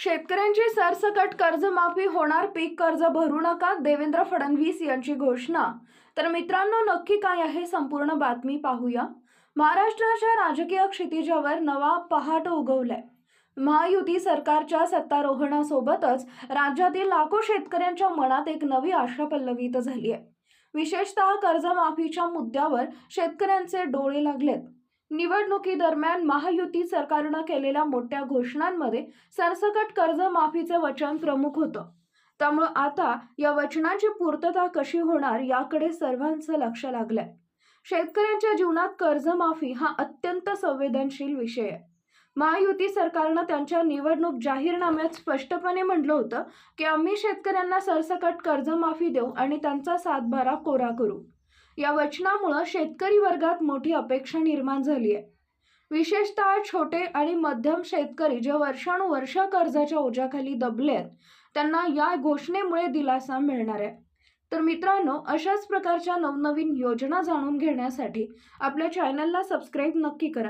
शेतकऱ्यांची सरसकट कर्जमाफी होणार, पीक कर्ज भरू नका, देवेंद्र फडणवीस यांची घोषणा. तर मित्रांनो, नक्की काय आहे संपूर्ण बातमी पाहूया. महाराष्ट्राच्या राजकीय क्षितिजावर नवा पहाट उगवलाय. महायुती सरकारच्या सत्तारोहणासोबतच राज्यातील लाखो शेतकऱ्यांच्या मनात एक नवी आशा पल्लवित झाली आहे. विशेषतः कर्जमाफीच्या मुद्द्यावर शेतकऱ्यांचे डोळे लागलेत. निवडणुकीदरम्यान महायुती सरकारनं केलेल्या मोठ्या घोषणांमध्ये सरसकट कर्जमाफीचे वचन प्रमुख होतं. त्यामुळे आता या वचनाची पूर्तता कशी होणार याकडे सर्वांचं लक्ष लागलंय. शेतकऱ्यांच्या जीवनात कर्जमाफी हा अत्यंत संवेदनशील विषय आहे. महायुती सरकारनं त्यांच्या निवडणूक जाहीरनाम्यात स्पष्टपणे म्हटलं होतं की आम्ही शेतकऱ्यांना सरसकट कर्जमाफी देऊ आणि त्यांचा सातबारा कोरा करू. या वचनामुळे शेतकरी वर्गात मोठी अपेक्षा निर्माण झाली आहे. विशेषतः छोटे आणि मध्यम शेतकरी जे वर्षानुवर्ष कर्जाच्या ओझ्याखाली दबले आहेत, त्यांना या घोषणेमुळे दिलासा मिळणार आहे. तर मित्रांनो, अशाच प्रकारच्या नवनवीन योजना जाणून घेण्यासाठी आपल्या चॅनलला सबस्क्राईब नक्की करा.